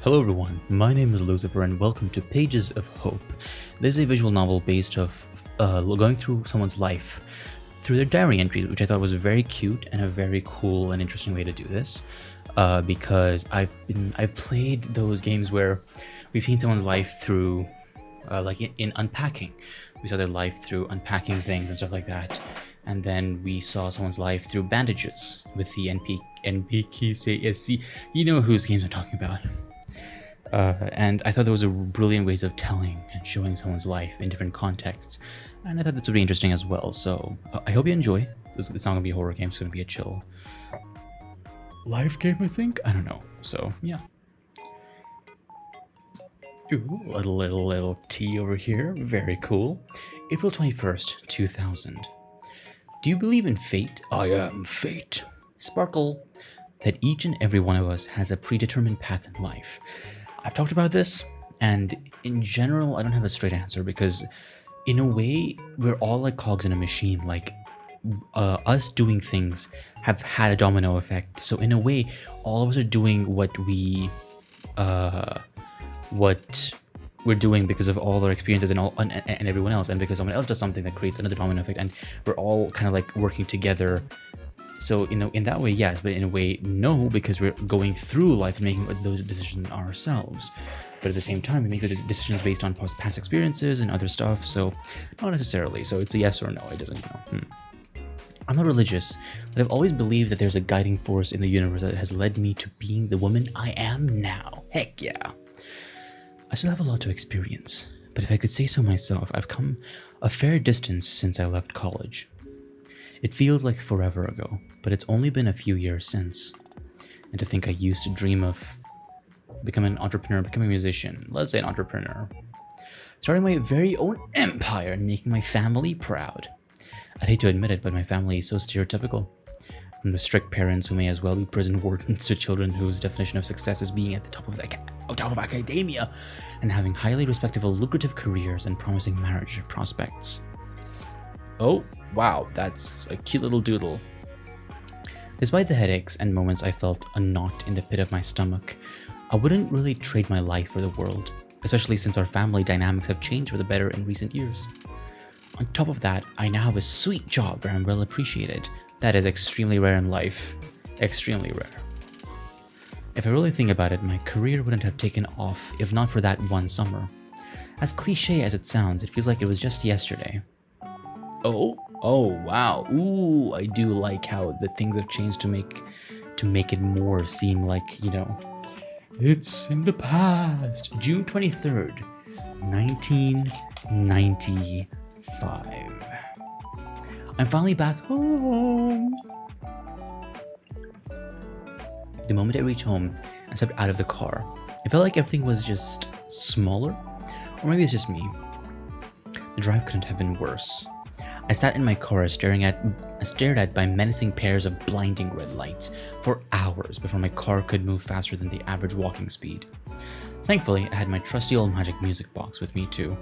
Hello everyone, my name is Lucifer and welcome to Pages of Hope. This is a visual novel based off going through someone's life through their diary entries, which I thought was very cute and a very cool and interesting way to do this. Because I've played those games where we've seen someone's life through, in unpacking. We saw their life through unpacking things and stuff like that. And then we saw someone's life through bandages with the NPKCSC. You know whose games I'm talking about. And I thought there was a brilliant ways of telling and showing someone's life in different contexts. And I thought this would be interesting as well. So I hope you enjoy. It's not going to be a horror game. It's going to be a chill life game, I think. I don't know. So, yeah. Ooh, little tea over here. Very cool. April 21st, 2000. Do you believe in fate? I am fate. Sparkle. That each and every one of us has a predetermined path in life. I've talked about this, and in general, I don't have a straight answer because, in a way, we're all like cogs in a machine. Like, us doing things have had a domino effect. So in a way, all of us are doing what we're doing because of all our experiences and everyone else, and because someone else does something that creates another domino effect, and we're all kind of like working together. So, in that way, yes, but in a way, no, because we're going through life and making those decisions ourselves. But at the same time, we make the decisions based on past experiences and other stuff, so not necessarily. So it's a yes or no, it doesn't, I'm not religious, but I've always believed that there's a guiding force in the universe that has led me to being the woman I am now. Heck yeah. I still have a lot to experience, but if I could say so myself, I've come a fair distance since I left college. It feels like forever ago, but it's only been a few years since. And to think I used to dream of becoming an entrepreneur, becoming a musician, let's say an entrepreneur, starting my very own empire and making my family proud. I'd hate to admit it, but my family is so stereotypical. From the strict parents who may as well be prison wardens to children whose definition of success is being at the top of academia and having highly respectable, lucrative careers and promising marriage prospects. Oh, wow, that's a cute little doodle. Despite the headaches and moments I felt a knot in the pit of my stomach, I wouldn't really trade my life for the world, especially since our family dynamics have changed for the better in recent years. On top of that, I now have a sweet job where I'm well appreciated. That is extremely rare in life. Extremely rare. If I really think about it, my career wouldn't have taken off if not for that one summer. As cliche as it sounds, it feels like it was just yesterday. Oh, wow. Ooh, I do like how the things have changed to make it more seem like, it's in the past. June 23rd, 1995. I'm finally back home. The moment I reached home and stepped out of the car, it felt like everything was just smaller, or maybe it's just me. The drive couldn't have been worse. I sat in my car stared at by menacing pairs of blinding red lights for hours before my car could move faster than the average walking speed. Thankfully, I had my trusty old magic music box with me too.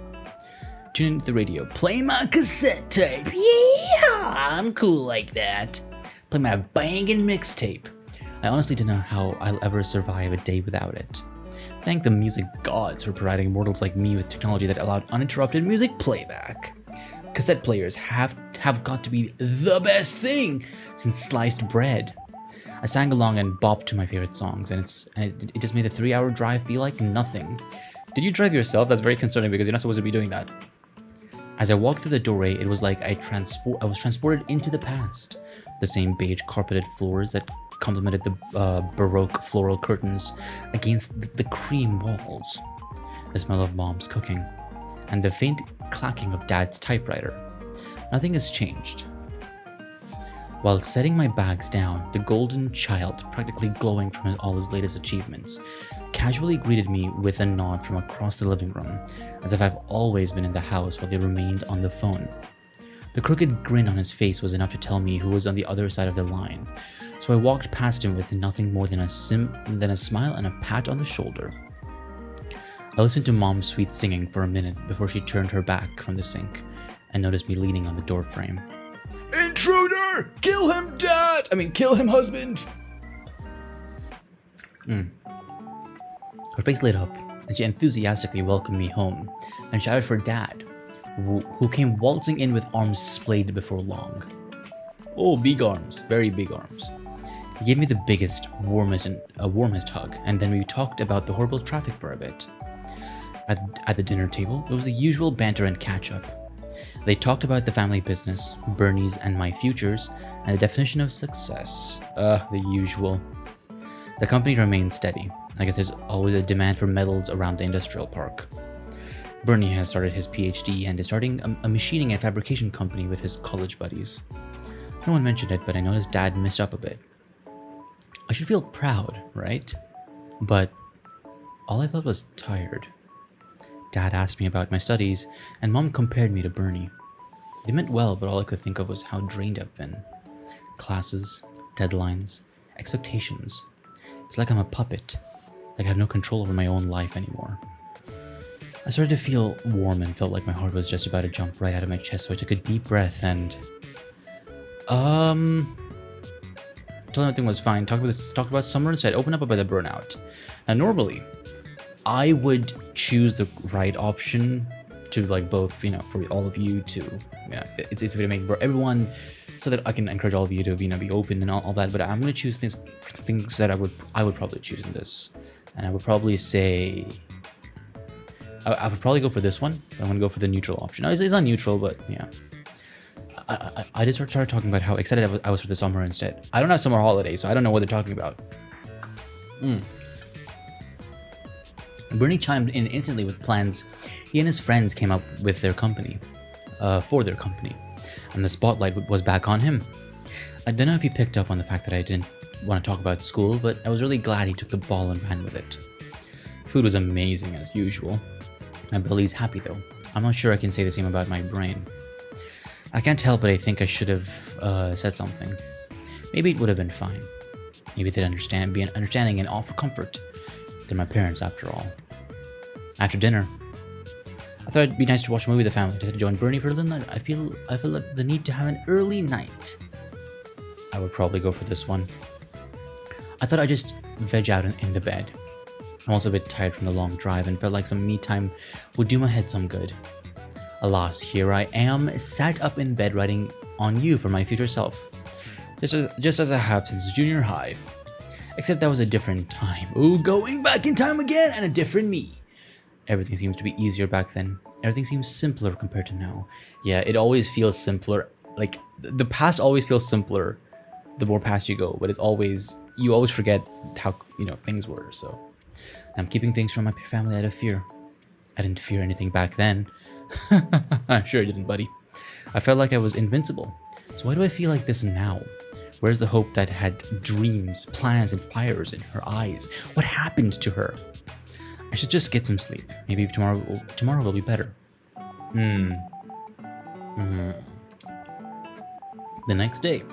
Tune into the radio. Play my cassette tape. Yeah, I'm cool like that. Play my bangin' mixtape. I honestly don't know how I'll ever survive a day without it. Thank the music gods for providing mortals like me with technology that allowed uninterrupted music playback. Cassette players have got to be the best thing since sliced bread. I sang along and bopped to my favorite songs, and it just made the 3-hour drive feel like nothing. Did you drive yourself? That's very concerning because you're not supposed to be doing that. As I walked through the doorway, it was like I was transported into the past. The same beige carpeted floors that complemented the Baroque floral curtains against the cream walls. The smell of mom's cooking, and the faint clacking of dad's typewriter. Nothing has changed. While setting my bags down, the golden child, practically glowing from all his latest achievements, casually greeted me with a nod from across the living room, as if I've always been in the house while they remained on the phone. The crooked grin on his face was enough to tell me who was on the other side of the line, so I walked past him with nothing more than a smile and a pat on the shoulder. I listened to Mom's sweet singing for a minute before she turned her back from the sink and noticed me leaning on the doorframe. Intruder! Kill him, Dad! Kill him, husband! Her face lit up, and she enthusiastically welcomed me home and shouted for Dad, who came waltzing in with arms splayed before long. Oh, big arms, very big arms. He gave me the biggest, warmest hug, and then we talked about the horrible traffic for a bit. At the dinner table, it was the usual banter and catch-up. They talked about the family business, Bernie's and my futures, and the definition of success. The usual. The company remained steady. I guess there's always a demand for metals around the industrial park. Bernie has started his PhD and is starting a machining and fabrication company with his college buddies. No one mentioned it, but I noticed Dad messed up a bit. I should feel proud, right? But all I felt was tired. Dad asked me about my studies, and Mom compared me to Bernie. They meant well, but all I could think of was how drained I've been. Classes, deadlines, expectations. It's like I'm a puppet, like I have no control over my own life anymore. I started to feel warm and felt like my heart was just about to jump right out of my chest, so I took a deep breath and... told everything was fine. Talked about summer and said, open up about the burnout. Now, normally, I would choose the right option to like both, you know, for all of you to, yeah, it's a way to make everyone, so that I can encourage all of you to, you know, be open and all that. But I'm gonna choose things that I would probably choose in this, and I would probably say, I would probably go for this one. I'm gonna go for the neutral option. No, it's not neutral, but yeah. I just started talking about how excited I was for the summer instead. I don't have summer holidays, so I don't know what they're talking about. Bernie chimed in instantly with plans he and his friends came up with their company, for their company, and the spotlight was back on him. I don't know if he picked up on the fact that I didn't want to talk about school, but I was really glad he took the ball and ran with it. Food was amazing as usual. My belly's happy though. I'm not sure I can say the same about my brain. I can't tell, but I think I should have said something. Maybe it would have been fine. Maybe they'd be understanding and offer comfort. They're my parents, after all. After dinner, I thought it'd be nice to watch a movie with the family. To join Bernie for a little night. I feel like the need to have an early night. I would probably go for this one. I thought I'd just veg out in the bed. I'm also a bit tired from the long drive and felt like some me time would do my head some good. Alas, here I am, sat up in bed writing on you for my future self. Just as I have since junior high. Except that was a different time. Ooh, going back in time again, and a different me. Everything seems to be easier back then. Everything seems simpler compared to now. Yeah, it always feels simpler. Like, the past always feels simpler the more past you go, but you always forget how, you know, things were, so. I'm keeping things from my family out of fear. I didn't fear anything back then. Sure you didn't, buddy. I felt like I was invincible. So why do I feel like this now? Where's the hope that had dreams, plans, and fires in her eyes? What happened to her? I should just get some sleep. Maybe tomorrow will be better. The next day,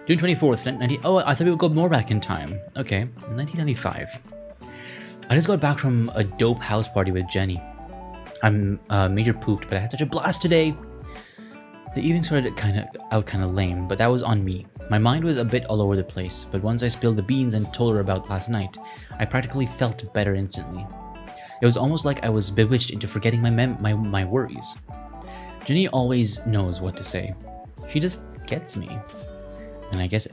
June 24th, oh, I thought we would go more back in time. Okay, 1995. I just got back from a dope house party with Jenny. I'm major pooped, but I had such a blast today. The evening started kind of lame, but that was on me. My mind was a bit all over the place, but once I spilled the beans and told her about last night, I practically felt better instantly. It was almost like I was bewitched into forgetting my worries. Jenny always knows what to say. She just gets me. And I guess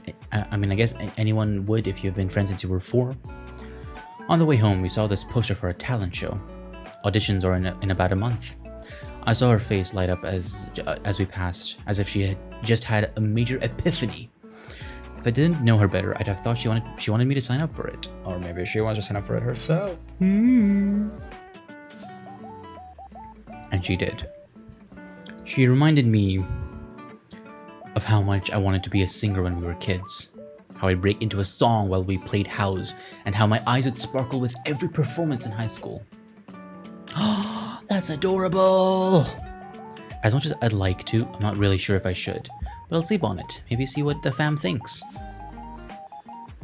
anyone would if you've been friends since you were 4. On the way home, we saw this poster for a talent show. Auditions are in about a month. I saw her face light up as we passed, as if she had just had a major epiphany. If I didn't know her better, I'd have thought she wanted me to sign up for it. Or maybe she wants to sign up for it herself. And she did. She reminded me of how much I wanted to be a singer when we were kids. How I'd break into a song while we played house, and how my eyes would sparkle with every performance in high school. Oh, that's adorable! As much as I'd like to, I'm not really sure if I should, but I'll sleep on it, maybe see what the fam thinks.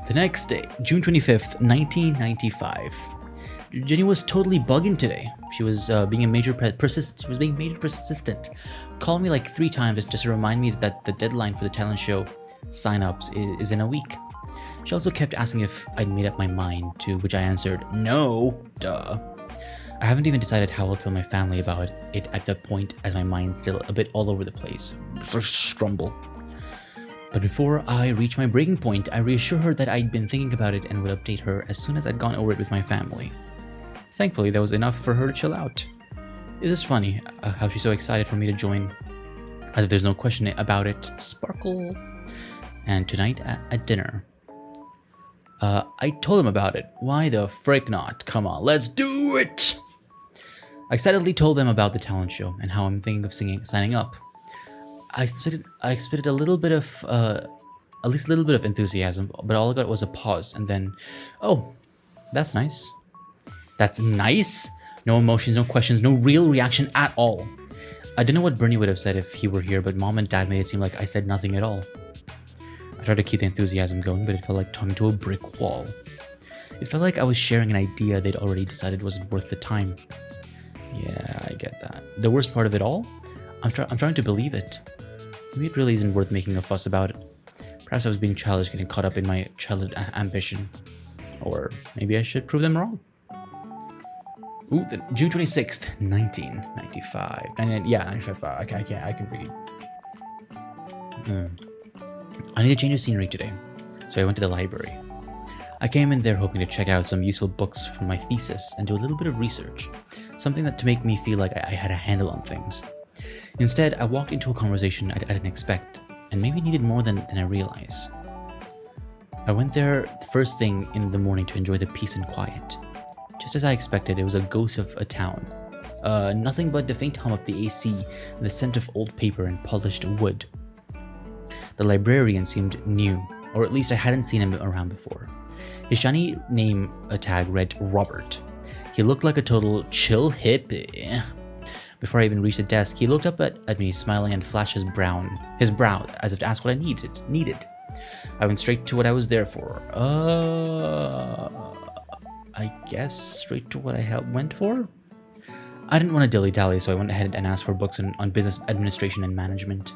The next day, June 25th, 1995. Jenny was totally bugging today. She was being major persistent. Called me like 3 times just to remind me that the deadline for the talent show sign-ups is in a week. She also kept asking if I'd made up my mind, to which I answered, no, duh. I haven't even decided how I'll tell my family about it at that point, as my mind's still a bit all over the place. Strumble. But before I reach my breaking point, I reassure her that I'd been thinking about it and would update her as soon as I'd gone over it with my family. Thankfully, that was enough for her to chill out. It is funny how she's so excited for me to join, as if there's no question about it. Sparkle. And tonight at dinner, I told him about it. Why the frick not? Come on, let's do it! I excitedly told them about the talent show and how I'm thinking of signing up. I expected a little bit of, at least a little bit of enthusiasm, but all I got was a pause, and then, oh, that's nice. That's nice? No emotions, no questions, no real reaction at all. I don't know what Bernie would have said if he were here, but Mom and Dad made it seem like I said nothing at all. I tried to keep the enthusiasm going, but it felt like talking to a brick wall. It felt like I was sharing an idea they'd already decided wasn't worth the time. Yeah, I get that. The worst part of it all? I'm trying to believe it. Maybe it really isn't worth making a fuss about it. Perhaps I was being childish, getting caught up in my childhood ambition. Or maybe I should prove them wrong. Ooh, June 26th, 1995. And yeah, 95. I can read. I need a change of scenery today, so I went to the library. I came in there hoping to check out some useful books from my thesis and do a little bit of research, something that to make me feel like I had a handle on things. Instead, I walked into a conversation I didn't expect, and maybe needed more than I realized. I went there the first thing in the morning to enjoy the peace and quiet. Just as I expected, it was a ghost of a town. Nothing but the faint hum of the AC and the scent of old paper and polished wood. The librarian seemed new, or at least I hadn't seen him around before. His shiny name tag read Robert. He looked like a total chill hippie. Before I even reached the desk, he looked up at me, smiling, and flashed his brow as if to ask what I needed. I went straight to what I was there for. I guess straight to what I went for? I didn't want to dilly-dally, so I went ahead and asked for books on business administration and management.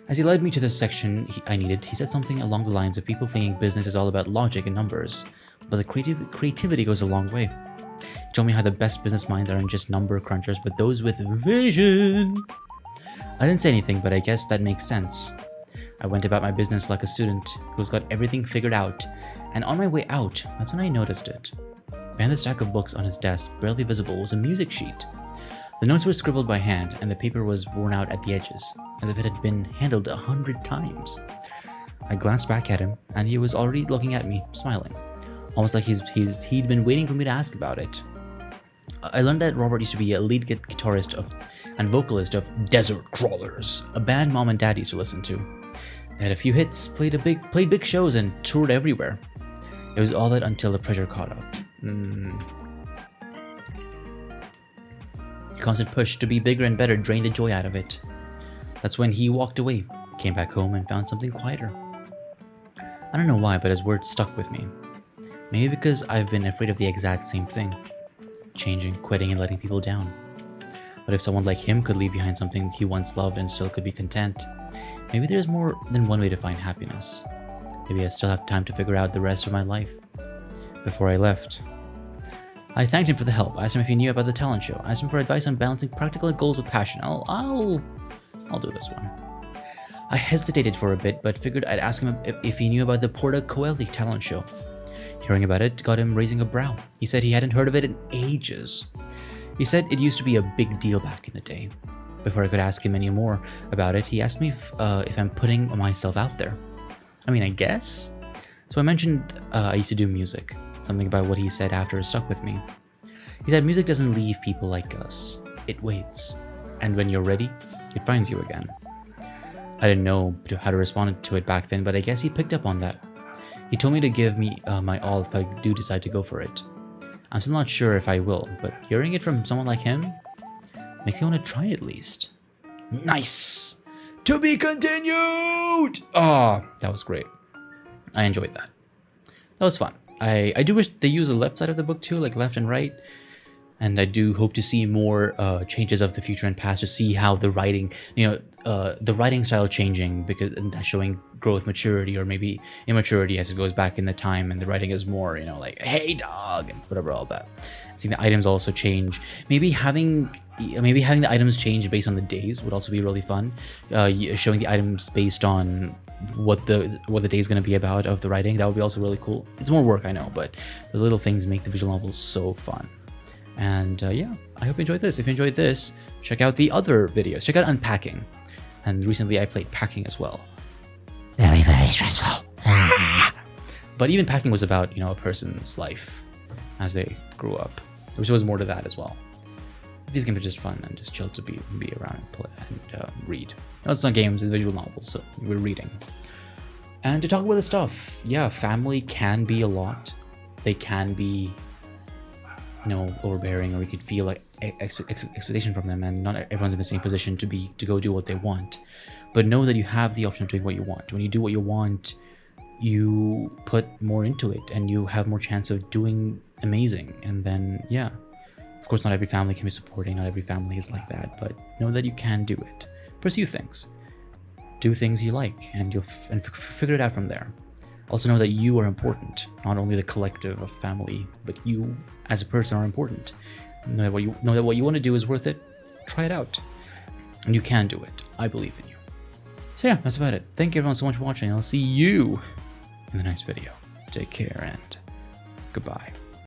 As he led me to the section I needed, he said something along the lines of people thinking business is all about logic and numbers, but the creativity goes a long way. He told me how the best business minds aren't just number crunchers, but those with vision. I didn't say anything, but I guess that makes sense. I went about my business like a student who's got everything figured out, and on my way out, that's when I noticed it. Behind the stack of books on his desk, barely visible, was a music sheet. The notes were scribbled by hand, and the paper was worn out at the edges, as if it had been handled 100 times. I glanced back at him, and he was already looking at me, smiling, almost like he'd been waiting for me to ask about it. I learned that Robert used to be a lead guitarist and vocalist of Desert Crawlers, a band Mom and Dad used to listen to. They had a few hits, played big shows, and toured everywhere. It was all that until the pressure caught up. Constant push to be bigger and better drained the joy out of it. That's when he walked away, came back home, and found something quieter. I don't know why, but his words stuck with me. Maybe because I've been afraid of the exact same thing. Changing, quitting, and letting people down. But if someone like him could leave behind something he once loved and still could be content, maybe there's more than one way to find happiness. Maybe I still have time to figure out the rest of my life. Before I left, I thanked him for the help. I asked him if he knew about the talent show. I asked him for advice on balancing practical goals with passion. I'll do this one. I hesitated for a bit, but figured I'd ask him if he knew about the Porta Coeli talent show. Hearing about it got him raising a brow. He said he hadn't heard of it in ages. He said it used to be a big deal back in the day. Before I could ask him any more about it, he asked me if I'm putting myself out there. I mean, I guess? So I mentioned I used to do music. Something about what he said after stuck with me. He said music doesn't leave people like us. It waits. And when you're ready, it finds you again. I didn't know how to respond to it back then, but I guess he picked up on that. He told me to give me my all if I do decide to go for it. I'm still not sure if I will, but hearing it from someone like him makes me want to try at least. Nice! To be continued! Oh, that was great. I enjoyed that. That was fun. I do wish they use the left side of the book too, like left and right. and I do hope to see more changes of the future and past, to see how the writing, the writing style changing, because and that's showing growth, maturity, or maybe immaturity as it goes back in the time, and the writing is more, like, hey dog, and whatever, all that. Seeing the items also change, maybe having the items change based on the days would also be really fun. Showing the items based on what the day is going to be about of the writing, that would be also really cool. It's more work, I know, but the little things make the visual novels so fun. And yeah, I hope you enjoyed this. If you enjoyed this, check out the other videos. Check out unpacking, and recently I played packing as well. Very, very stressful. But even packing was about, a person's life as they grew up, which was more to that as well. These games are just fun and just chill to be around and play and read. No, it's not games, it's visual novels, so we're reading. And to talk about the stuff, yeah, family can be a lot. They can be, overbearing, or we could feel like expectation from them, and not everyone's in the same position to go do what they want. But know that you have the option of doing what you want. When you do what you want, you put more into it, and you have more chance of doing amazing. And then, yeah, of course, not every family can be supporting, not every family is like that, but know that you can do it. Pursue things, do things you like, and you'll figure it out from there. Also know that you are important, not only the collective of family, but you as a person are important. Know that what you want to do is worth it. Try it out, and you can do it. I believe in you. So yeah, that's about it. Thank you everyone so much for watching. I'll see you in the next video. Take care and goodbye.